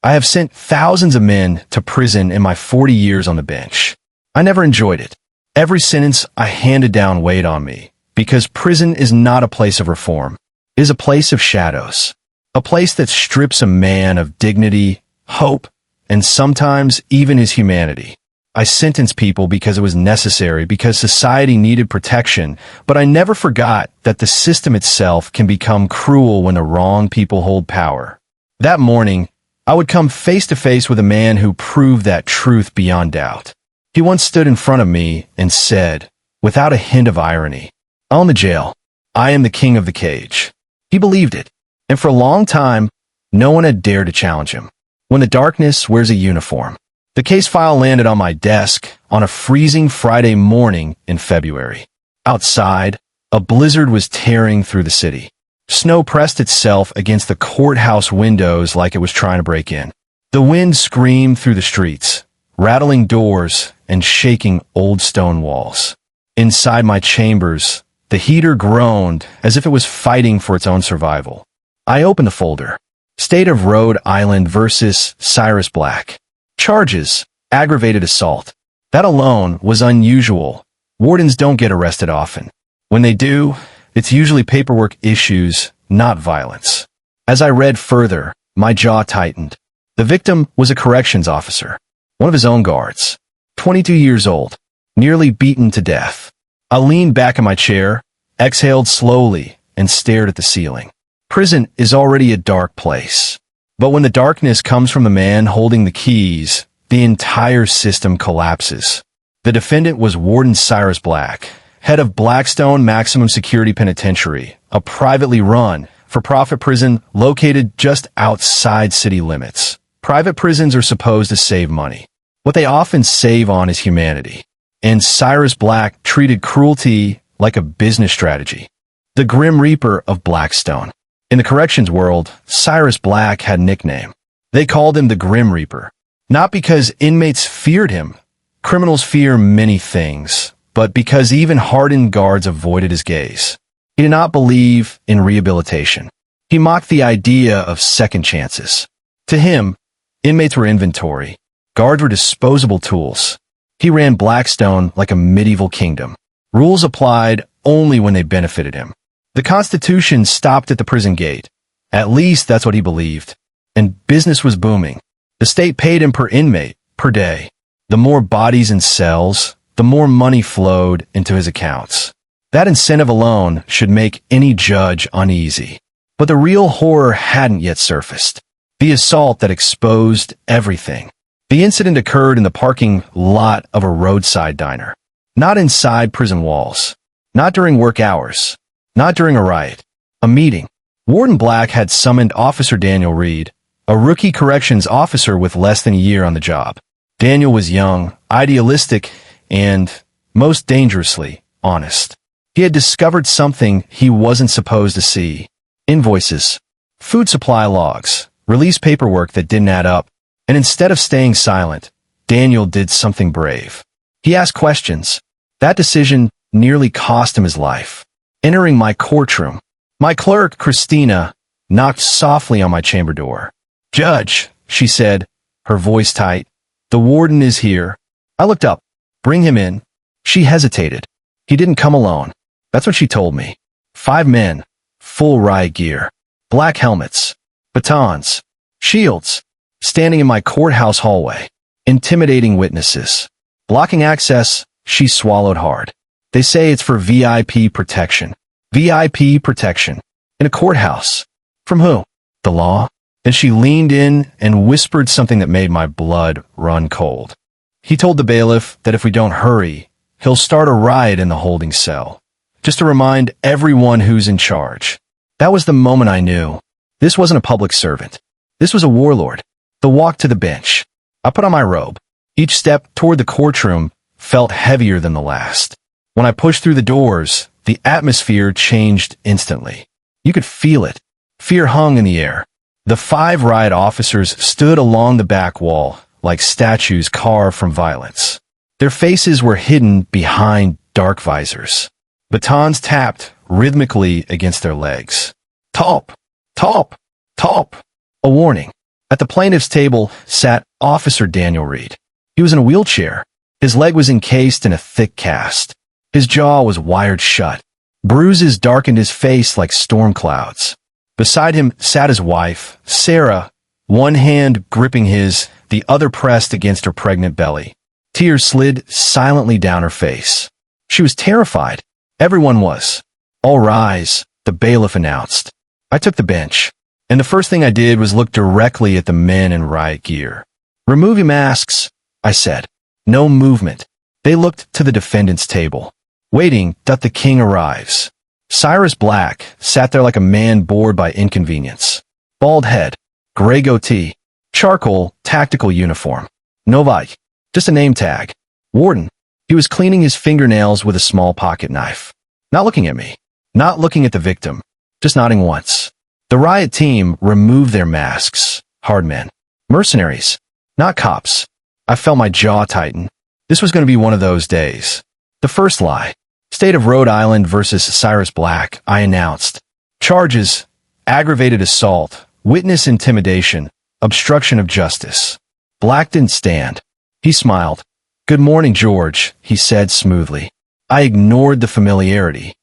I have sent thousands of men to prison in my 40 years on the bench. I never enjoyed it. Every sentence I handed down weighed on me, because prison is not a place of reform. It is a place of shadows. A place that strips a man of dignity, hope, and sometimes even his humanity. I sentenced people because it was necessary, because society needed protection, but I never forgot that the system itself can become cruel when the wrong people hold power. That morning, I would come face to face with a man who proved that truth beyond doubt. He once stood in front of me and said, without a hint of irony, "On the jail, I am the king of the cage." He believed it, and for a long time, no one had dared to challenge him. When the darkness wears a uniform. The case file landed on my desk on a freezing Friday morning in February. Outside, a blizzard was tearing through the city. Snow pressed itself against the courthouse windows like it was trying to break in. The wind screamed through the streets, rattling doors and shaking old stone walls. Inside my chambers, the heater groaned as if it was fighting for its own survival. I opened the folder. State of Rhode Island versus Cyrus Black. Charges: aggravated assault. That alone was unusual. Wardens don't get arrested often. When they do, it's usually paperwork issues, not violence. As I read further, my jaw tightened. The victim was a corrections officer, one of his own guards, 22 years old, nearly beaten to death. I leaned back in my chair, exhaled slowly, and stared at the ceiling. Prison is already a dark place. But when the darkness comes from the man holding the keys, the entire system collapses. The defendant was Warden Cyrus Black, head of Blackstone Maximum Security Penitentiary, a privately run, for-profit prison located just outside city limits. Private prisons are supposed to save money. What they often save on is humanity. And Cyrus Black treated cruelty like a business strategy. The Grim Reaper of Blackstone. In the corrections world, Cyrus Black had a nickname. They called him the Grim Reaper. Not because inmates feared him. Criminals fear many things, but because even hardened guards avoided his gaze. He did not believe in rehabilitation. He mocked the idea of second chances. To him, inmates were inventory. Guards were disposable tools. He ran Blackstone like a medieval kingdom. Rules applied only when they benefited him. The Constitution stopped at the prison gate. At least that's what he believed. And business was booming. The state paid him per inmate, per day. The more bodies in cells, the more money flowed into his accounts. That incentive alone should make any judge uneasy. But the real horror hadn't yet surfaced. The assault that exposed everything. The incident occurred in the parking lot of a roadside diner. Not inside prison walls. Not during work hours. Not during a riot. A meeting. Warden Black had summoned Officer Daniel Reed, a rookie corrections officer with less than a year on the job. Daniel was young, idealistic, and, most dangerously, honest. He had discovered something he wasn't supposed to see. Invoices, food supply logs, release paperwork that didn't add up. And instead of staying silent, Daniel did something brave. He asked questions. That decision nearly cost him his life. Entering my courtroom, my clerk, Christina, knocked softly on my chamber door. "Judge," she said, her voice tight, "the warden is here." I looked up. "Bring him in." She hesitated. He didn't come alone. That's what she told me. 5 men, full riot gear, black helmets, batons, shields, standing in my courthouse hallway, intimidating witnesses. Blocking access, she swallowed hard. They say it's for VIP protection. VIP protection. In a courthouse. From who? The law? Then she leaned in and whispered something that made my blood run cold. He told the bailiff that if we don't hurry, he'll start a riot in the holding cell. Just to remind everyone who's in charge. That was the moment I knew. This wasn't a public servant. This was a warlord. The walk to the bench. I put on my robe. Each step toward the courtroom felt heavier than the last. When I pushed through the doors, the atmosphere changed instantly. You could feel it. Fear hung in the air. The 5 riot officers stood along the back wall, like statues carved from violence. Their faces were hidden behind dark visors. Batons tapped rhythmically against their legs. "Top! Top! Top!" A warning. At the plaintiff's table sat Officer Daniel Reed. He was in a wheelchair. His leg was encased in a thick cast. His jaw was wired shut. Bruises darkened his face like storm clouds. Beside him sat his wife, Sarah, one hand gripping his, the other pressed against her pregnant belly. Tears slid silently down her face. She was terrified. Everyone was. "All rise," the bailiff announced. I took the bench, and the first thing I did was look directly at the men in riot gear. "Remove your masks," I said. No movement. They looked to the defendant's table, waiting that the king arrives. Cyrus Black sat there like a man bored by inconvenience. Bald head, gray goatee, charcoal, tactical uniform. Novak, just a name tag. Warden. He was cleaning his fingernails with a small pocket knife. Not looking at me. Not looking at the victim. Just nodding once. The riot team removed their masks. Hard men. Mercenaries. Not cops. I felt my jaw tighten. This was going to be one of those days. The first lie. State of Rhode Island versus Cyrus Black, I announced. Charges: aggravated assault, witness intimidation, obstruction of justice. Black didn't stand. He smiled. "Good morning, George," he said smoothly. I ignored the familiarity.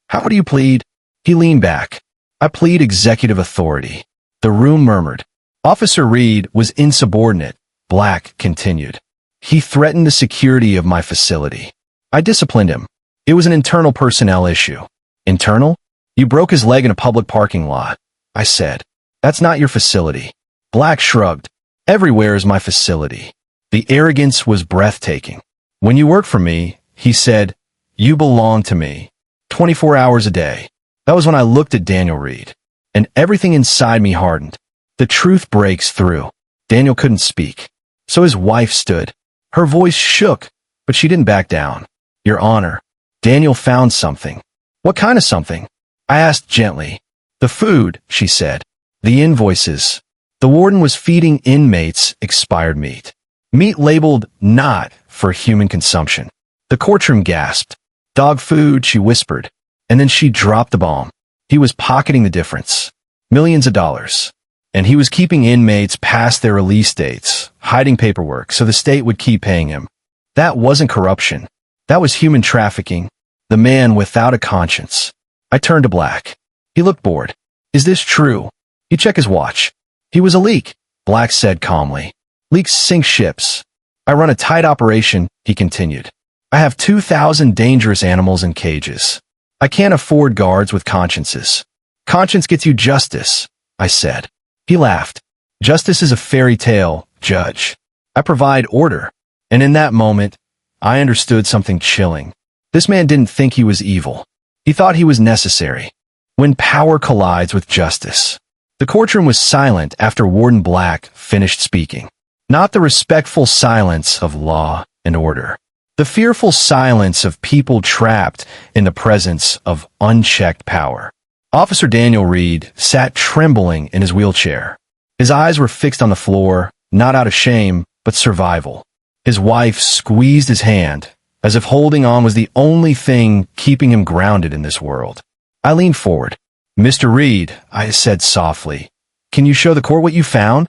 "How do you plead?" He leaned back. "I plead executive authority." The room murmured. Officer Reed was insubordinate. Black continued. "He threatened the security of my facility. I disciplined him. It was an internal personnel issue." "Internal? You broke his leg in a public parking lot," I said. "That's not your facility." Black shrugged. "Everywhere is my facility." The arrogance was breathtaking. "When you work for me," he said, "you belong to me. 24 hours a day." That was when I looked at Daniel Reed, and everything inside me hardened. The truth breaks through. Daniel couldn't speak. So his wife stood. Her voice shook, but she didn't back down. "Your Honor, Daniel found something." "What kind of something?" I asked gently. "The food," she said. "The invoices." The warden was feeding inmates expired meat. Meat labeled not for human consumption. The courtroom gasped. "Dog food," she whispered. And then she dropped the bomb. He was pocketing the difference. Millions of dollars. And he was keeping inmates past their release dates, hiding paperwork so the state would keep paying him. That wasn't corruption. That was human trafficking. The man without a conscience. I turned to Black. He looked bored. "Is this true?" He checked his watch. "He was a leak," Black said calmly. "Leaks sink ships." "I run a tight operation," he continued. "I have 2,000 dangerous animals in cages. I can't afford guards with consciences." "Conscience gets you justice," I said. He laughed. "Justice is a fairy tale, Judge. I provide order." And in that moment, I understood something chilling. This man didn't think he was evil. He thought he was necessary. When power collides with justice. The courtroom was silent after Warden Black finished speaking. Not the respectful silence of law and order. The fearful silence of people trapped in the presence of unchecked power. Officer Daniel Reed sat trembling in his wheelchair. His eyes were fixed on the floor, not out of shame, but survival. His wife squeezed his hand, as if holding on was the only thing keeping him grounded in this world. I leaned forward. "Mr. Reed," I said softly, "can you show the court what you found?"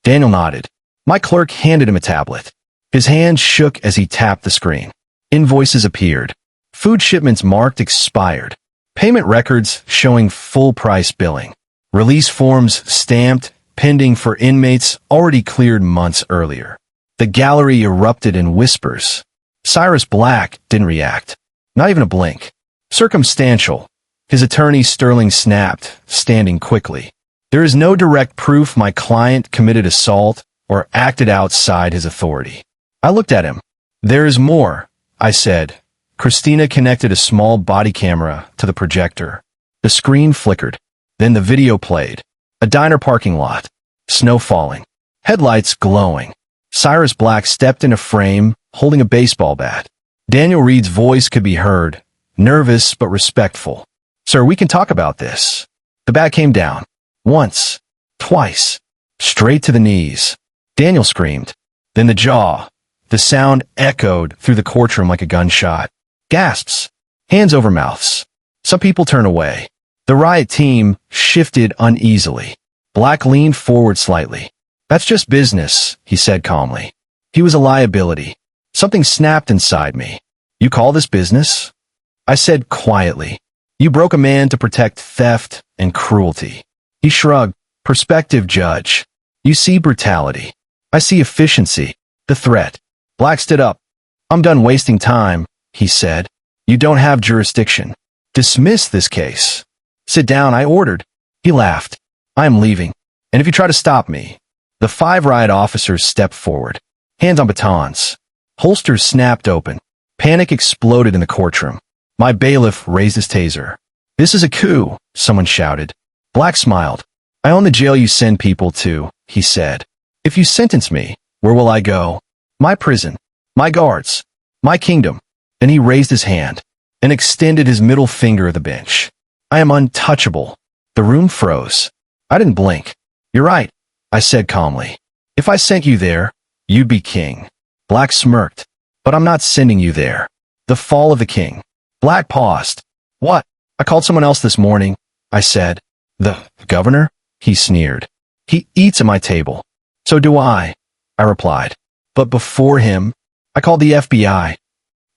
Daniel nodded. My clerk handed him a tablet. His hand shook as he tapped the screen. Invoices appeared. Food shipments marked expired. Payment records showing full-price billing. Release forms stamped, pending for inmates already cleared months earlier. The gallery erupted in whispers. Cyrus Black didn't react. Not even a blink. Circumstantial. His attorney Sterling snapped, standing quickly. "There is no direct proof my client committed assault or acted outside his authority." I looked at him. "There is more," I said. Christina connected a small body camera to the projector. The screen flickered. Then the video played. A diner parking lot. Snow falling. Headlights glowing. Cyrus Black stepped in a frame, holding a baseball bat. Daniel Reed's voice could be heard, nervous but respectful. "Sir, we can talk about this." The bat came down. Once. Twice. Straight to the knees. Daniel screamed. Then the jaw. The sound echoed through the courtroom like a gunshot. Gasps. Hands over mouths. Some people turned away. The riot team shifted uneasily. Black leaned forward slightly. That's just business, he said calmly. He was a liability. Something snapped inside me. You call this business? I said quietly. You broke a man to protect theft and cruelty. He shrugged. Perspective, Judge. You see brutality. I see efficiency. The threat. Black stood up. I'm done wasting time, he said. You don't have jurisdiction. Dismiss this case. Sit down, I ordered. He laughed. I am leaving. And if you try to stop me. The 5 riot officers stepped forward. Hands on batons. Holsters snapped open. Panic exploded in the courtroom. My bailiff raised his taser. This is a coup, someone shouted. Black smiled. I own the jail you send people to, he said. If you sentence me, where will I go? My prison. My guards. My kingdom. Then he raised his hand and extended his middle finger at the bench. I am untouchable. The room froze. I didn't blink. You're right, I said calmly. If I sent you there, you'd be king. Black smirked. But I'm not sending you there. The fall of the king. Black paused. What? I called someone else this morning, I said. The governor? He sneered. He eats at my table. So do I replied. But before him, I called the FBI.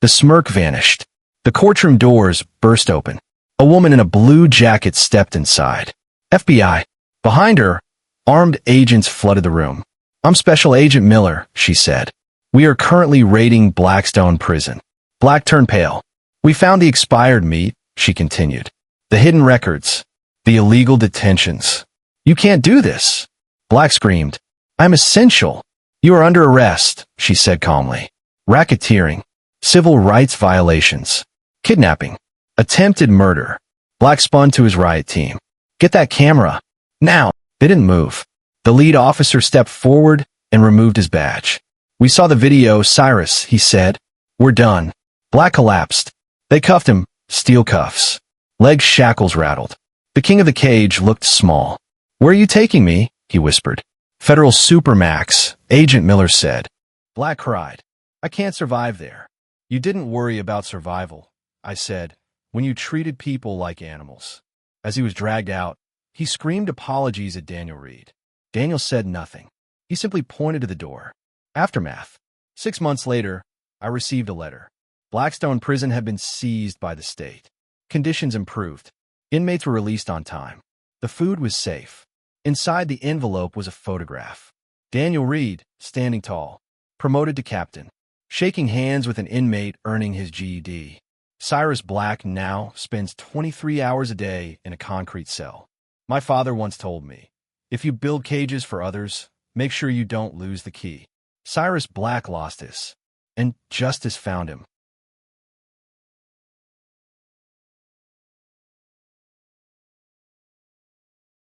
The smirk vanished. The courtroom doors burst open. A woman in a blue jacket stepped inside. FBI. Behind her, armed agents flooded the room. I'm Special Agent Miller, she said. We are currently raiding Blackstone Prison. Black turned pale. We found the expired meat, she continued. The hidden records. The illegal detentions. You can't do this. Black screamed. I'm essential. You are under arrest, she said calmly. Racketeering. Civil rights violations. Kidnapping. Attempted murder. Black spun to his riot team. Get that camera. Now. They didn't move. The lead officer stepped forward and removed his badge. We saw the video, Cyrus, he said. We're done. Black collapsed. They cuffed him, steel cuffs. Leg shackles rattled. The king of the cage looked small. Where are you taking me? He whispered. Federal Supermax, Agent Miller said. Black cried. I can't survive there. You didn't worry about survival, I said, when you treated people like animals. As he was dragged out, he screamed apologies at Daniel Reed. Daniel said nothing. He simply pointed to the door. Aftermath. 6 months later, I received a letter. Blackstone Prison had been seized by the state. Conditions improved. Inmates were released on time. The food was safe. Inside the envelope was a photograph. Daniel Reed, standing tall, promoted to captain, shaking hands with an inmate earning his GED. Cyrus Black now spends 23 hours a day in a concrete cell. My father once told me, if you build cages for others, make sure you don't lose the key. Cyrus Black lost his, and justice found him.